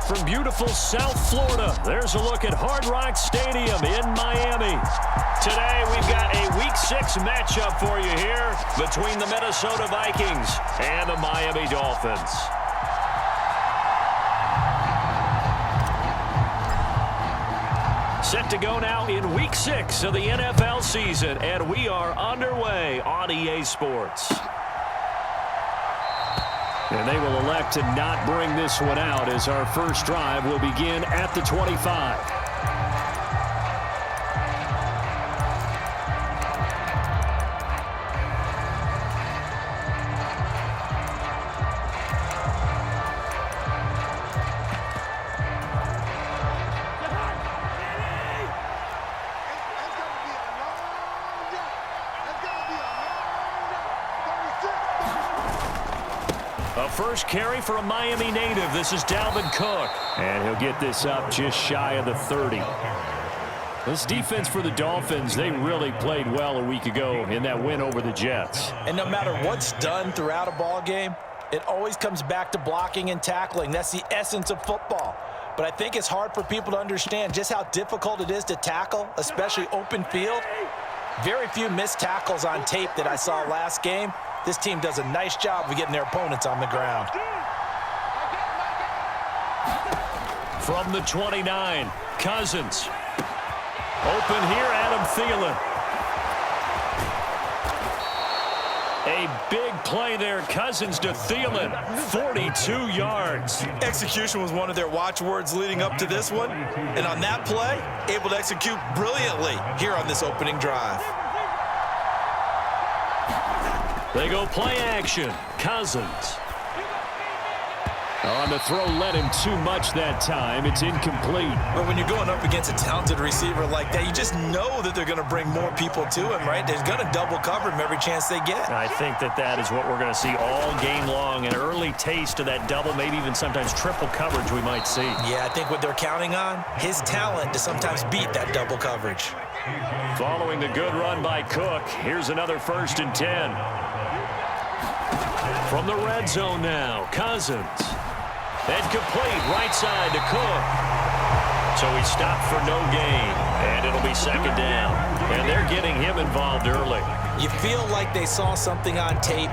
from beautiful South Florida. There's a look at Hard Rock Stadium in Miami. Today we've got a Week 6 matchup for you here between the Minnesota Vikings and the Miami Dolphins. Set to go now in Week 6 of the NFL season, and we are underway on EA Sports. And they will elect to not bring this one out as our first drive will begin at the 25. A first carry for a Miami native. This is Dalvin Cook. And he'll get this up just shy of the 30. This defense for the Dolphins, they really played well a week ago in that win over the Jets. And no matter what's done throughout a ball game, it always comes back to blocking and tackling. That's the essence of football. But I think it's hard for people to understand just how difficult it is to tackle, especially open field. Very few missed tackles on tape that I saw last game. This team does a nice job of getting their opponents on the ground. From the 29, Cousins. Open here, Adam Thielen. A big play there, Cousins to Thielen, 42 yards. Execution was one of their watchwords leading up to this one. And on that play, able to execute brilliantly here on this opening drive. They go play action. Cousins. On the throw, led him too much that time. It's incomplete. But when you're going up against a talented receiver like that, you just know that they're going to bring more people to him, right? They're going to double cover him every chance they get. I think that is what we're going to see all game long. An early taste of that double, maybe even sometimes triple coverage we might see. Yeah, I think what they're counting on, his talent to sometimes beat that double coverage. Following the good run by Cook, here's another 1st and 10. From the red zone now, Cousins. And complete, right side to Cook. So he stopped for no gain, and it'll be 2nd down. And they're getting him involved early. You feel like they saw something on tape,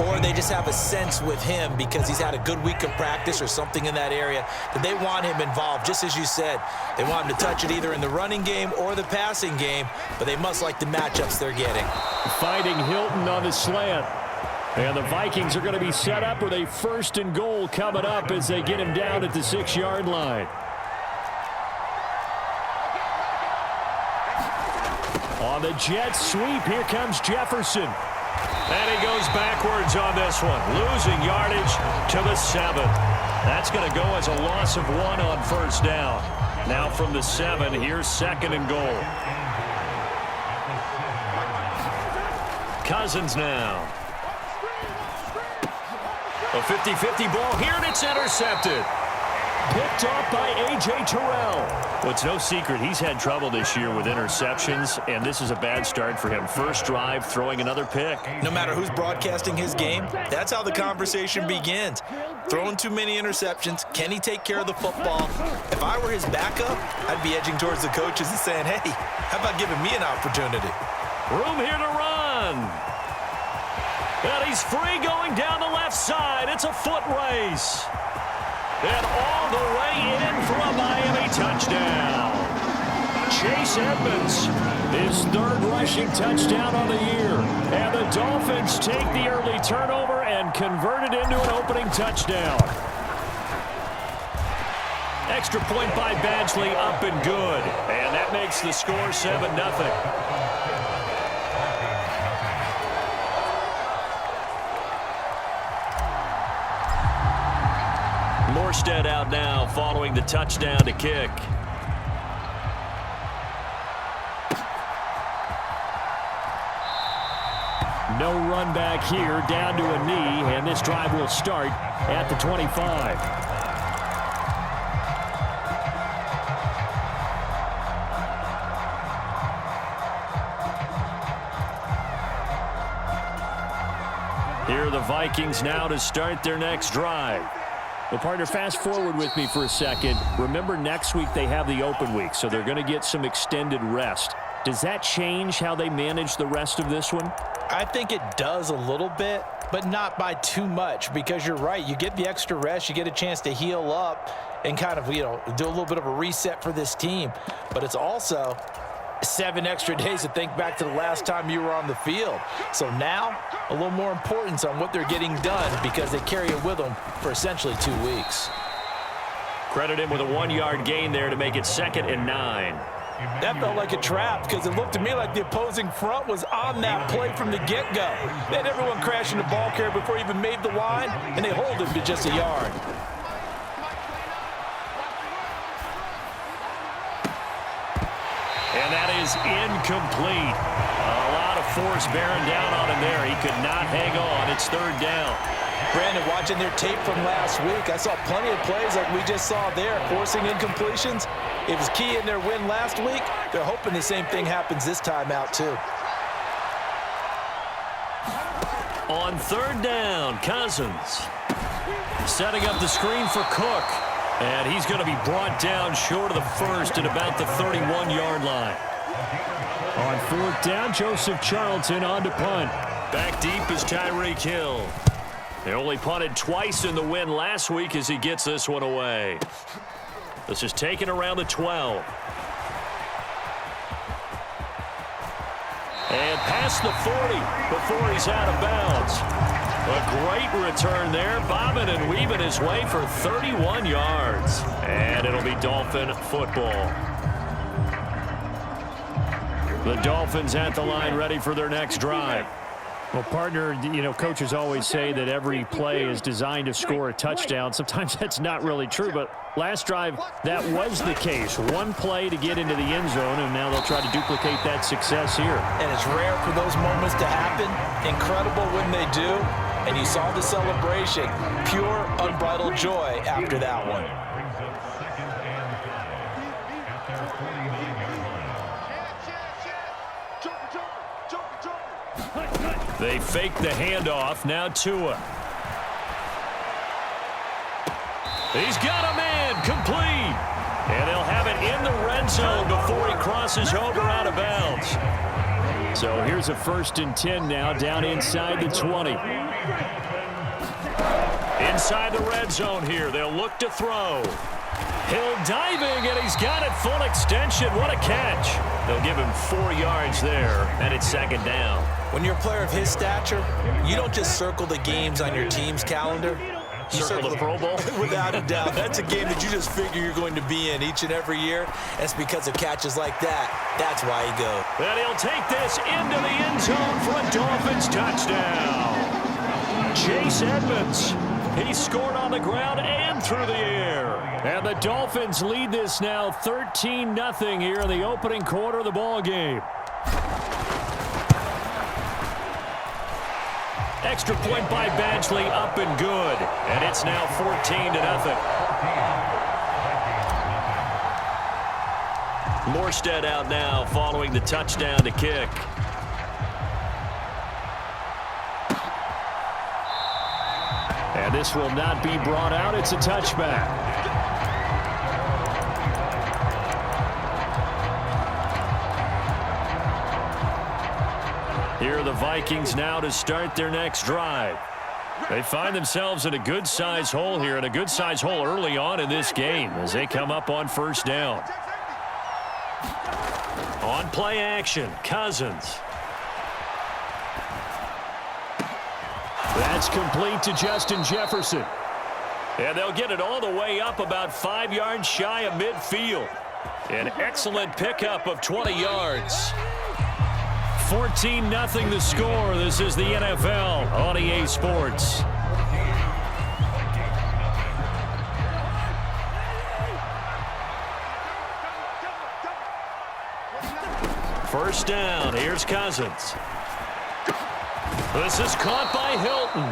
or they just have a sense with him because he's had a good week of practice or something in that area that they want him involved. Just as you said, they want him to touch it either in the running game or the passing game, but they must like the matchups they're getting. Fighting Hilton on the slant. And the Vikings are going to be set up with a 1st and goal coming up as they get him down at the 6-yard line. On the Jets sweep, here comes Jefferson. And he goes backwards on this one, losing yardage to the 7. That's going to go as a loss of 1 on 1st down. Now from the 7, here's 2nd and goal. Cousins now. A 50-50 ball here, and it's intercepted. Picked off by A.J. Terrell. Well, it's no secret he's had trouble this year with interceptions, and this is a bad start for him. First drive, throwing another pick. No matter who's broadcasting his game, that's how the conversation begins. Throwing too many interceptions. Can he take care of the football? If I were his backup, I'd be edging towards the coaches and saying, hey, how about giving me an opportunity? Room here to run. And he's free going down the left side. It's a foot race. And all the way in for a Miami touchdown. Chase Edmonds, his 3rd rushing touchdown on the year. And the Dolphins take the early turnover and convert it into an opening touchdown. Extra point by Badgley, up and good. And that makes the score 7-0. Morstead out now following the touchdown to kick. No run back here, down to a knee, and this drive will start at the 25. Here are the Vikings now to start their next drive. Well, partner, fast forward with me for a second. Remember, next week they have the open week, so they're going to get some extended rest. Does that change how they manage the rest of this one? I think it does a little bit, but not by too much, because you're right. You get the extra rest. You get a chance to heal up and kind of, do a little bit of a reset for this team. But it's also 7 extra days to think back to the last time you were on the field. So now, a little more importance on what they're getting done because they carry it with them for essentially 2 weeks. Credit him with a 1-yard gain there to make it 2nd and 9. That felt like a trap because it looked to me like the opposing front was on that play from the get-go. They had everyone crashing the ball carrier before he even made the line, and they hold him to just a yard. And that is incomplete. A lot of force bearing down on him there. He could not hang on. It's 3rd down. Brandon, watching their tape from last week, I saw plenty of plays like we just saw there, forcing incompletions. It was key in their win last week. They're hoping the same thing happens this time out, too. On 3rd down, Cousins setting up the screen for Cook. And he's going to be brought down short of the first at about the 31-yard line. On 4th down, Joseph Charlton on to punt. Back deep is Tyreek Hill. They only punted twice in the win last week as he gets this one away. This is taken around the 12. And past the 40 before he's out of bounds. A great return there, bobbing and weaving his way for 31 yards. And it'll be Dolphin football. The Dolphins at the line ready for their next drive. Well, partner, coaches always say that every play is designed to score a touchdown. Sometimes that's not really true, but last drive, that was the case. One play to get into the end zone, and now they'll try to duplicate that success here. And it's rare for those moments to happen. Incredible when they do. And you saw the celebration. Pure, unbridled joy after that one. They fake the handoff. Now Tua. He's got a man complete. And they'll have it in the red zone before he crosses over out of bounds. So here's a 1st and 10 now down inside the 20. Inside the red zone here. They'll look to throw. Hill diving, and he's got it full extension. What a catch. They'll give him 4 yards there, and it's 2nd down. When you're a player of his stature, you don't just circle the games on your team's calendar. You circle the Pro Bowl? Without a doubt. That's a game that you just figure you're going to be in each and every year. And it's because of catches like that. That's why he goes. And he'll take this into the end zone for a Dolphins touchdown. Chase Edmonds. He scored on the ground and through the air. And the Dolphins lead this now 13-0 here in the opening quarter of the ball game. Extra point by Badgley, up and good. And it's now 14-0. Morstead out now following the touchdown to kick. And this will not be brought out. It's a touchback. Here are the Vikings now to start their next drive. They find themselves in a good-sized hole here, and a good-sized hole early on in this game as they come up on 1st down. On play action, Cousins. That's complete to Justin Jefferson. And they'll get it all the way up about 5 yards shy of midfield. An excellent pickup of 20 yards. 14-0 the score. This is the NFL on EA Sports. First down. Here's Cousins. This is caught by Hilton.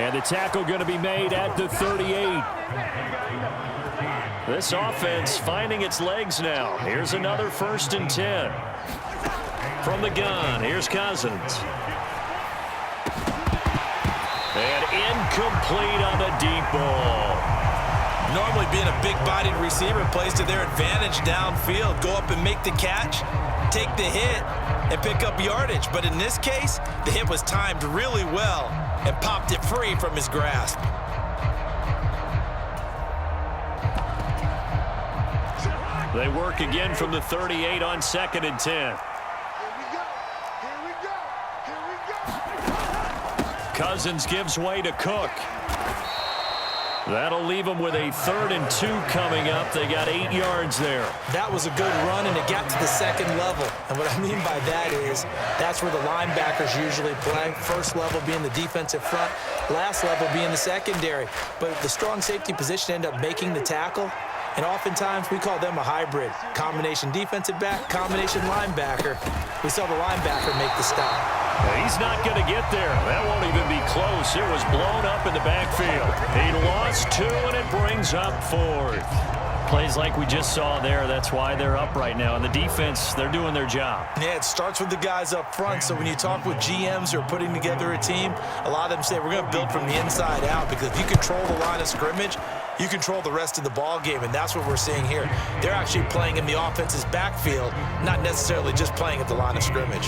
And the tackle going to be made at the 38. This offense finding its legs now. Here's another 1st and 10. From the gun, here's Cousins. And incomplete on the deep ball. Normally being a big-bodied receiver plays to their advantage downfield. Go up and make the catch, take the hit, and pick up yardage. But in this case, the hit was timed really well and popped it free from his grasp. They work again from the 38 on 2nd and 10. Cousins gives way to Cook. That'll leave them with a 3rd and 2 coming up. They got 8 yards there. That was a good run, and it got to the 2nd level. And what I mean by that is that's where the linebackers usually play. First level being the defensive front, last level being the secondary. But the strong safety position ended up making the tackle. And oftentimes, we call them a hybrid. Combination defensive back, combination linebacker. We saw the linebacker make the stop. He's not going to get there. That won't even be close. It was blown up in the backfield. He lost 2, and it brings up 4th. Plays like we just saw there. That's why they're up right now. And the defense, they're doing their job. Yeah, it starts with the guys up front. So when you talk with GMs who are putting together a team, a lot of them say we're going to build from the inside out, because if you control the line of scrimmage, you control the rest of the ball game, and that's what we're seeing here. They're actually playing in the offense's backfield, not necessarily just playing at the line of scrimmage.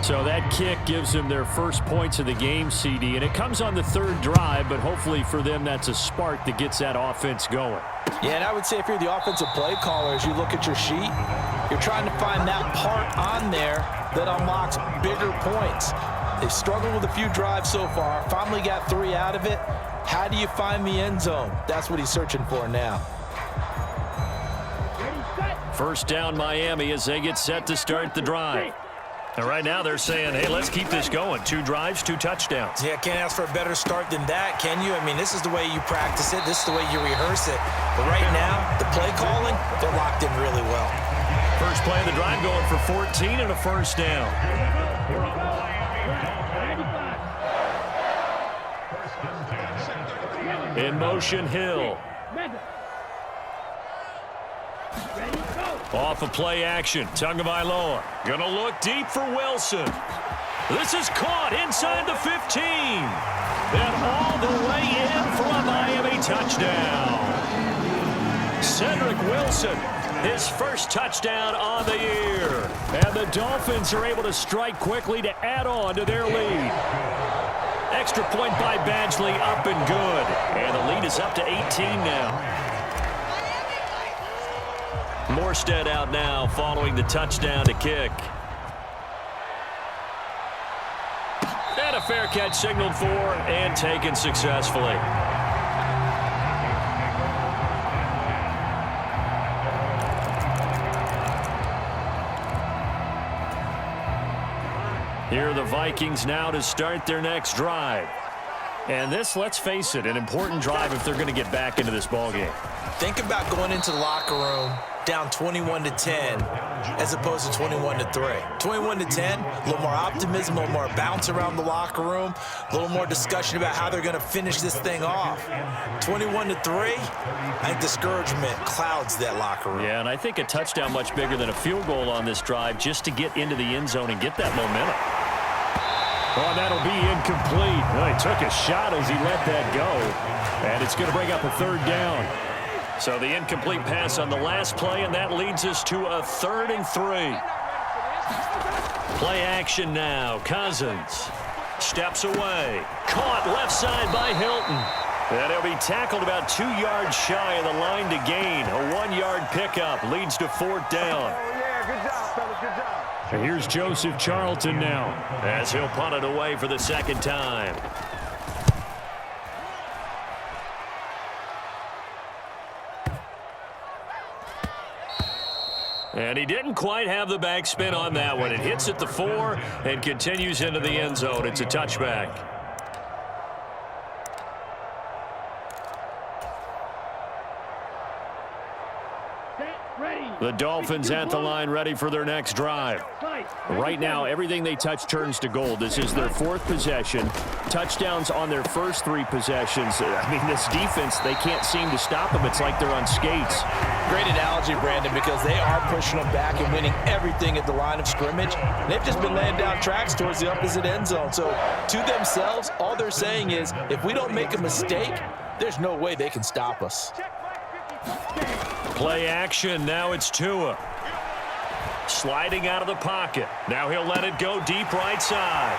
So that kick gives them their first points of the game, CD, and it comes on the 3rd drive, but hopefully for them that's a spark that gets that offense going. Yeah, and I would say if you're the offensive play caller, as you look at your sheet, you're trying to find that part on there that unlocks bigger points. They've struggled with a few drives so far, finally got 3 out of it. How do you find the end zone? That's what he's searching for now. First down, Miami, as they get set to start the drive. And right now they're saying, hey, let's keep this going. 2 drives, 2 touchdowns. Yeah, can't ask for a better start than that, can you? I mean, this is the way you practice it. This is the way you rehearse it. But right now, the play calling, they're locked in really well. First play of the drive going for 14 and a first down. In motion, Hill. Off of play action, Tagovailoa. Gonna look deep for Wilson. This is caught inside the 15. And all the way in for a Miami touchdown. Cedric Wilson, his first touchdown on the year. And the Dolphins are able to strike quickly to add on to their lead. Extra point by Badgley, up and good. And the lead is up to 18 now. Morstead out now following the touchdown to kick. And a fair catch signaled for and taken successfully. Here are the Vikings now to start their next drive. And this, let's face it, an important drive if they're going to get back into this ballgame. Think about going into the locker room down 21-10 as opposed to 21-3. 21-10, a little more optimism, a little more bounce around the locker room, a little more discussion about how they're going to finish this thing off. 21-3, I think discouragement clouds that locker room. Yeah, and I think a touchdown much bigger than a field goal on this drive just to get into the end zone and get that momentum. Oh, that'll be incomplete. Well, he took a shot as he let that go, and it's going to bring up a 3rd down. So the incomplete pass on the last play, and that leads us to a 3rd and 3. Play action now. Cousins steps away. Caught left side by Hilton. And he'll be tackled about 2 yards shy of the line to gain. A 1-yard pickup leads to 4th down. Oh, yeah, good job, fellas, good job. And here's Joseph Charlton now as he'll punt it away for the 2nd time. And he didn't quite have the backspin on that one. It hits at the 4 and continues into the end zone. It's a touchback. The Dolphins at the line ready for their next drive. Right now, everything they touch turns to gold. This is their 4th possession. Touchdowns on their first 3 possessions. I mean, this defense, they can't seem to stop them. It's like they're on skates. Great analogy, Brandon, because they are pushing them back and winning everything at the line of scrimmage. They've just been laying down tracks towards the opposite end zone. So to themselves, all they're saying is, if we don't make a mistake, There's no way they can stop us. Play action. Now it's Tua. Sliding out of the pocket. Now he'll let it go deep right side.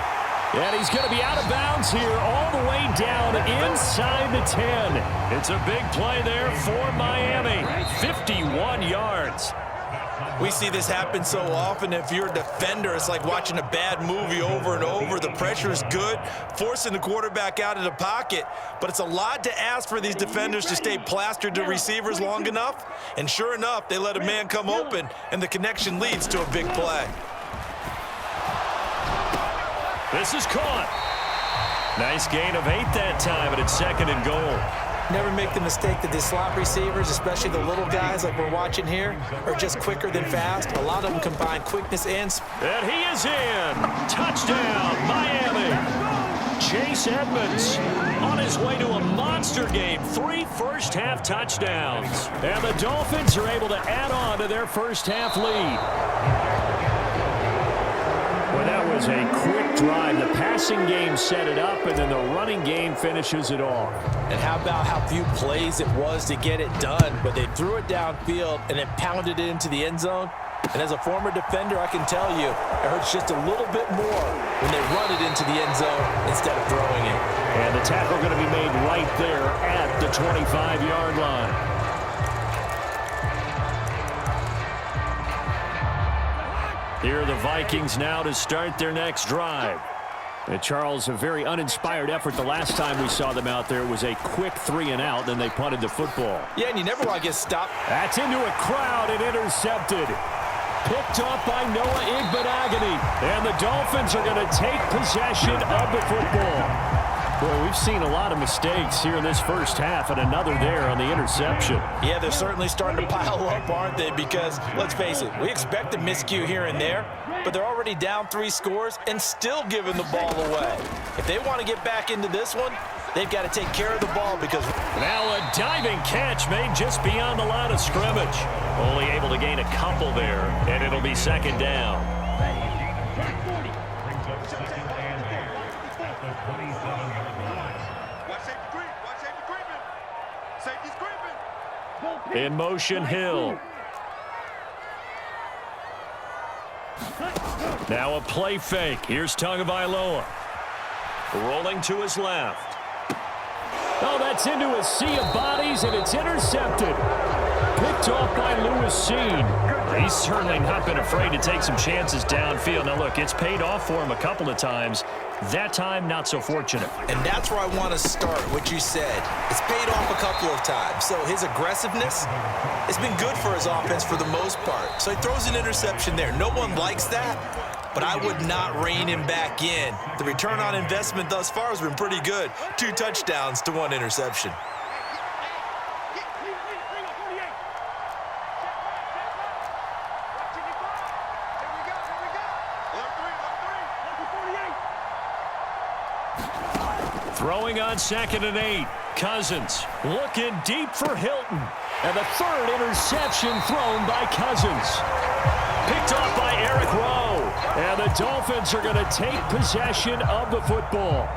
And he's going to be out of bounds here all the way down inside the 10. It's a big play there for Miami. 51 yards. We see this happen so often. If you're a defender, it's like watching a bad movie over and over. The pressure is good, forcing the quarterback out of the pocket. But it's a lot to ask for these defenders to stay plastered to receivers long enough. And sure enough, they let a man come open, and the connection leads to a big play. This is caught. Nice gain of 8 that time, but it's 2nd and goal. Never make the mistake that these slot receivers, especially the little guys like we're watching here, are just quicker than fast. A lot of them combine quickness and speed. And he is in. Touchdown, Miami. Chase Edmonds on his way to a monster game. 3 first-half touchdowns. And the Dolphins are able to add on to their first-half lead. Well, that was a quick drive. The passing game set it up, and then the running game finishes it off. And how about how few plays it was to get it done, but they threw it downfield and then pounded it into the end zone. And as a former defender, I can tell you, it hurts just a little bit more when they run it into the end zone instead of throwing it. And the tackle going to be made right there at the 25-yard line. Here are the Vikings now to start their next drive. And Charles, a very uninspired effort the last time we saw them out there. It was a quick 3-and-out, then they punted the football. Yeah, and you never want to get stopped. That's into a crowd and intercepted. Picked off by Noah Igbenogany. And the Dolphins are going to take possession of the football. Boy, we've seen a lot of mistakes here in this first half, and another there on the interception. Yeah, they're certainly starting to pile up, aren't they? Because, let's face it, we expect a miscue here and there, but they're already down 3 scores and still giving the ball away. If they want to get back into this one, they've got to take care of the ball because... Now a diving catch made just beyond the line of scrimmage. Only able to gain a couple there, and it'll be 2nd down. In motion, Hill. Now a play fake. Here's Tagovailoa. Rolling to his left. Oh, that's into a sea of bodies, and it's intercepted. Picked off by Lewis Seen. He's certainly not been afraid to take some chances downfield. Now, look, it's paid off for him a couple of times. That time, not so fortunate. And that's where I want to start, what you said. It's paid off a couple of times. So his aggressiveness has been good for his offense for the most part. So he throws an interception there. No one likes that, but I would not rein him back in. The return on investment thus far has been pretty good. 2 touchdowns to 1 interception. Throwing on 2nd and 8. Cousins looking deep for Hilton. And the 3rd interception thrown by Cousins. Picked off by Eric Rowe. And the Dolphins are going to take possession of the football.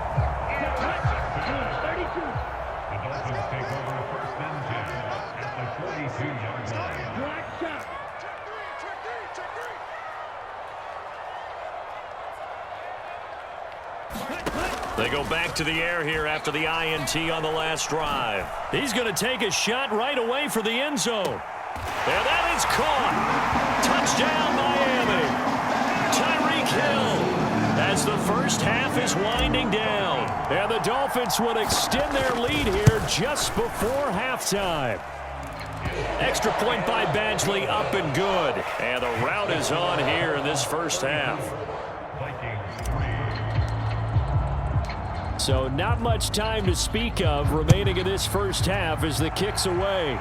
They go back to the air here after the INT on the last drive. He's going to take a shot right away for the end zone. And that is caught. Touchdown, Miami. Tyreek Hill as the first half is winding down. And the Dolphins would extend their lead here just before halftime. Extra point by Badgley, up and good. And the route is on here in this first half. So not much time to speak of remaining in this first half as the kick's away.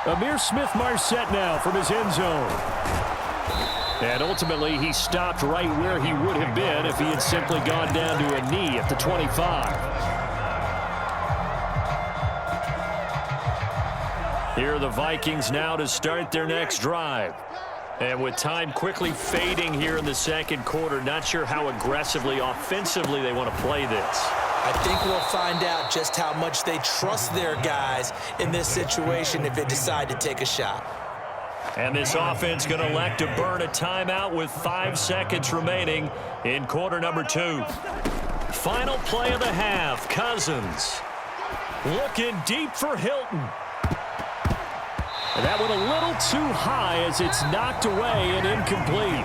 Amir Smith-Marset now from his end zone. And ultimately he stopped right where he would have been if he had simply gone down to a knee at the 25. Here are the Vikings now to start their next drive. And with time quickly fading here in the second quarter, not sure how aggressively, offensively they want to play this. I think we'll find out just how much they trust their guys in this situation if they decide to take a shot. And this offense going to elect to burn a timeout with 5 seconds remaining in quarter number 2. Final play of the half. Cousins looking deep for Hilton. And that went a little too high as it's knocked away and incomplete.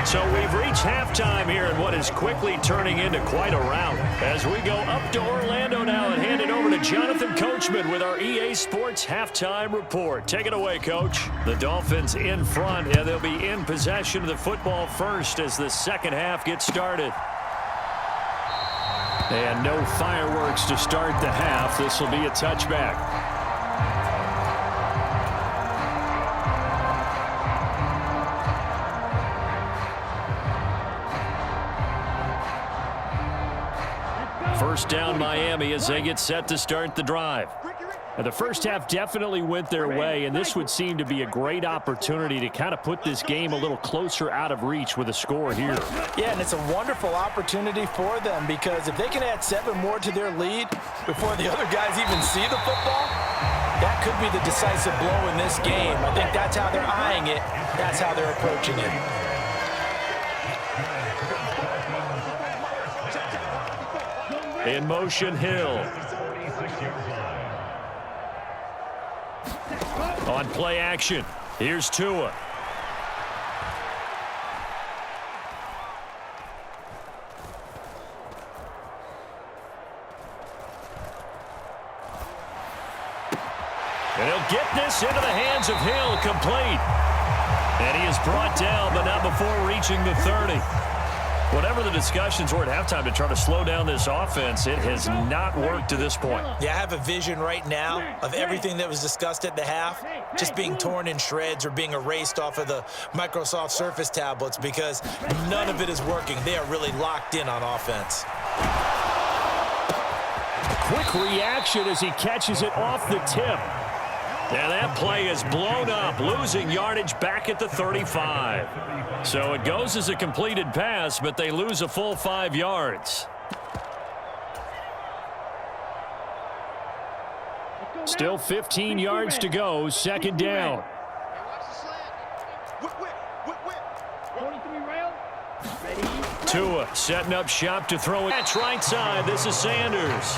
So we've reached halftime here in what is quickly turning into quite a rout. As we go up to Orlando now and hand it over to Jonathan Coachman with our EA Sports Halftime Report. Take it away, Coach. The Dolphins in front, and they'll be in possession of the football first as the second half gets started. And no fireworks to start the half. This will be a touchback. First down Miami as they get set to start the drive. Now, the first half definitely went their way, and this would seem to be a great opportunity to kind of put this game a little closer out of reach with a score here. Yeah, and it's a wonderful opportunity for them because if they can add 7 more to their lead before the other guys even see the football, that could be the decisive blow in this game. I think that's how they're eyeing it. That's how they're approaching it. In motion, Hill. On play action, here's Tua. And he'll get this into the hands of Hill, complete. And he is brought down, but not before reaching the 30. Whatever the discussions were at halftime to try to slow down this offense, it has not worked to this point. Yeah, I have a vision right now of everything that was discussed at the half just being torn in shreds or being erased off of the Microsoft Surface tablets because none of it is working. They are really locked in on offense. Quick reaction as he catches it off the tip. And that play is blown up, losing yardage back at the 35. So it goes as a completed pass, but they lose a full 5 yards. Still 15 yards to go, second down. Tua setting up shop to throw it. Catch right side. This is Sanders.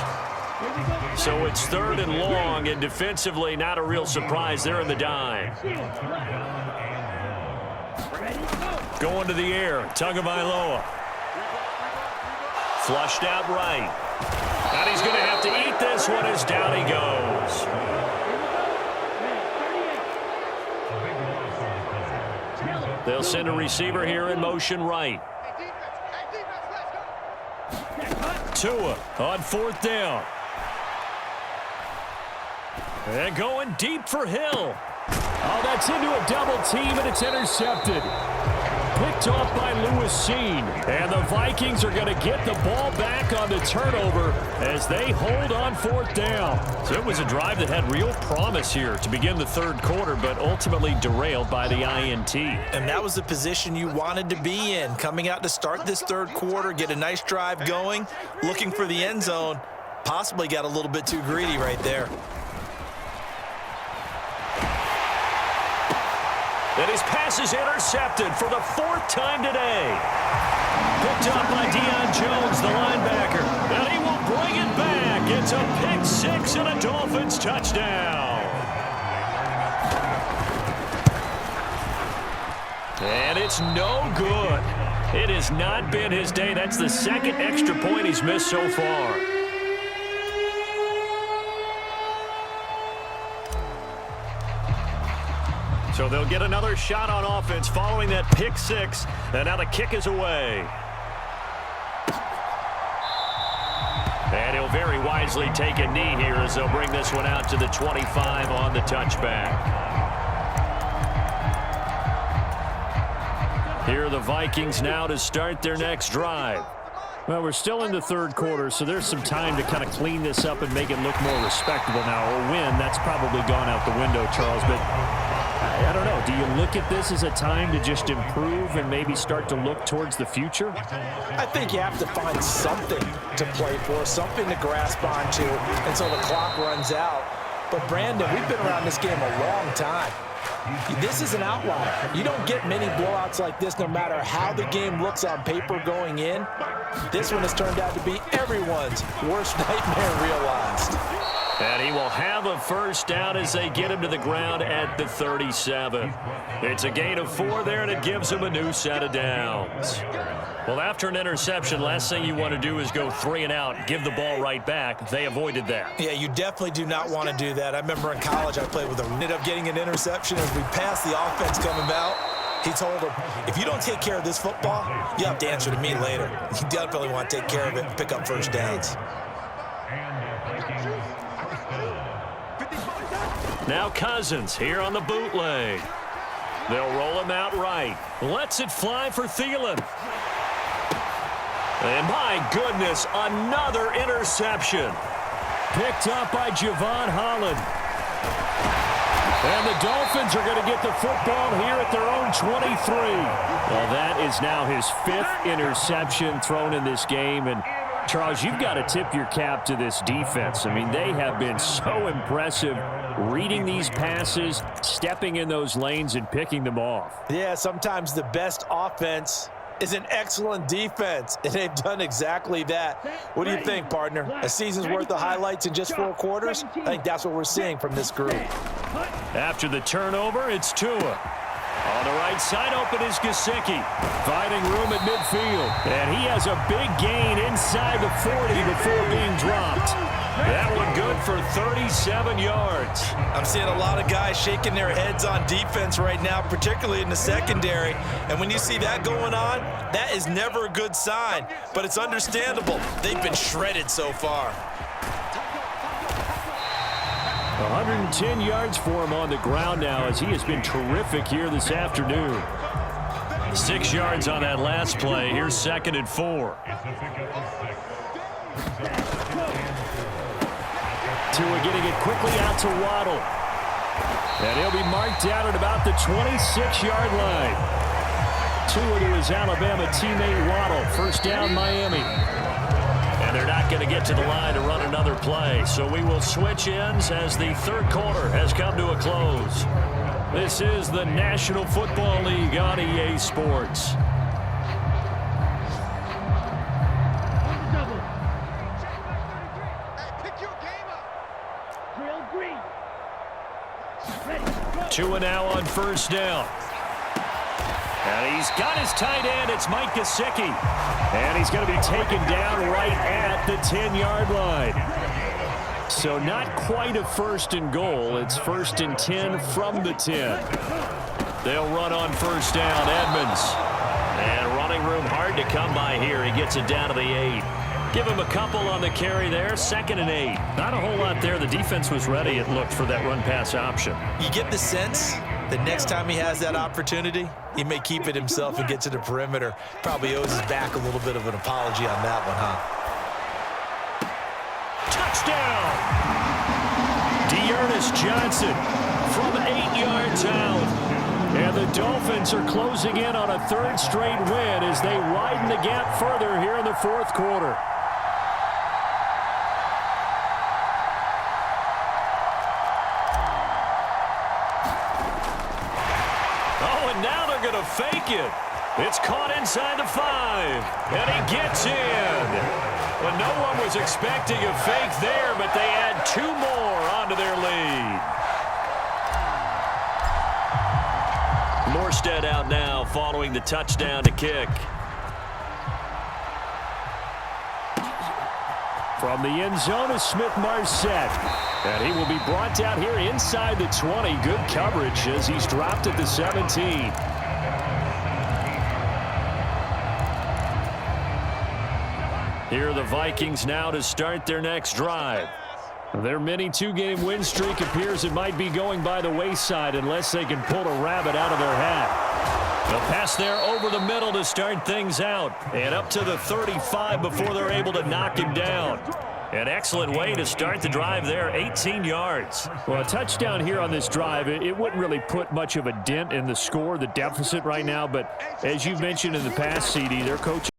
So it's 3rd and long, and defensively not a real surprise. They're in the dime. Going to the air, Tagovailoa. Flushed out right. And he's going to have to eat this one as down he goes. They'll send a receiver here in motion right. Tua on 4th down. And going deep for Hill. Oh, that's into a double team, and it's intercepted. Picked off by Lewis Seen. And the Vikings are going to get the ball back on the turnover as they hold on 4th down. So it was a drive that had real promise here to begin the 3rd quarter, but ultimately derailed by the INT. And that was the position you wanted to be in, coming out to start this 3rd quarter, get a nice drive going, looking for the end zone. Possibly got a little bit too greedy right there. And his pass is intercepted for the 4th time today. Picked up by Deion Jones, the linebacker. And he will bring it back. It's a pick 6 and a Dolphins touchdown. And it's no good. It has not been his day. That's the 2nd extra point he's missed so far. So they'll get another shot on offense following that pick 6. And now the kick is away. And he'll very wisely take a knee here as they'll bring this one out to the 25 on the touchback. Here are the Vikings now to start their next drive. Well, we're still in the 3rd quarter, so there's some time to kind of clean this up and make it look more respectable now. A win, that's probably gone out the window, Charles, but I don't know. Do you look at this as a time to just improve and maybe start to look towards the future? I think you have to find something to play for, something to grasp onto until the clock runs out. But, Brandon, we've been around this game a long time. This is an outlier. You don't get many blowouts like this no matter how the game looks on paper going in. This one has turned out to be everyone's worst nightmare realized. And he will have a first down as they get him to the ground at the 37. It's a gain of 4 there, and it gives him a new set of downs. Well, after an interception, last thing you want to do is go 3 and out, give the ball right back. They avoided that. Yeah, you definitely do not want to do that. I remember in college I played with him. Ended up getting an interception as we passed the offense coming out. He told him, if you don't take care of this football, you have to answer to me later. You definitely want to take care of it and pick up first downs. Now Cousins here on the bootleg. They'll roll him out right. Lets it fly for Thielen. And my goodness, another interception. Picked up by Javon Holland. And the Dolphins are going to get the football here at their own 23. Well, that is now his 5th interception thrown in this game. And Charles, you've got to tip your cap to this defense. I mean, they have been so impressive reading these passes, stepping in those lanes, and picking them off. Yeah, sometimes the best offense is an excellent defense, and they've done exactly that. What do you think, partner? A season's worth of highlights in just 4 quarters? I think that's what we're seeing from this group. After the turnover, it's Tua. On the right side, open is Gesicki. Finding room at midfield. And he has a big gain inside the 40 before being dropped. That one good for 37 yards. I'm seeing a lot of guys shaking their heads on defense right now, particularly in the secondary. And when you see that going on, that is never a good sign. But it's understandable. They've been shredded so far. 110 yards for him on the ground now as he has been terrific here this afternoon. 6 yards on that last play. Here's 2nd and 4. Tua getting it quickly out to Waddle. And he'll be marked down at about the 26-yard line. Tua to his Alabama teammate Waddle. First down, Miami. And they're not going to get to the line to run another play. So we will switch ends as the 3rd quarter has come to a close. This is the National Football League on EA Sports. Tua now on first down. And he's got his tight end. It's Mike Gesicki. And he's going to be taken down right at the 10-yard line. So not quite a 1st and goal. It's 1st and 10 from the 10. They'll run on first down. Edmonds. And running room hard to come by here. He gets it down to the 8. Give him a couple on the carry there. 2nd and 8. Not a whole lot there. The defense was ready, it looked, for that run-pass option. You get the sense the next time he has that opportunity, he may keep it himself and get to the perimeter. Probably owes his back a little bit of an apology on that one, huh? Touchdown! Dearness Johnson from 8 yards out. And the Dolphins are closing in on a 3rd straight win as they widen the gap further here in the 4th quarter. Now they're going to fake it. It's caught inside the 5. And he gets in. Well, no one was expecting a fake there, but they add 2 more onto their lead. Morstead out now following the touchdown to kick. From the end zone is Smith-Marset. And he will be brought down here inside the 20. Good coverage as he's dropped at the 17. Here are the Vikings now to start their next drive. Their mini 2-game win streak appears it might be going by the wayside unless they can pull a rabbit out of their hat. The pass there over the middle to start things out. And up to the 35 before they're able to knock him down. An excellent way to start the drive there, 18 yards. Well, a touchdown here on this drive, it wouldn't really put much of a dent in the score, the deficit right now. But as you've mentioned in the past, CD, their coach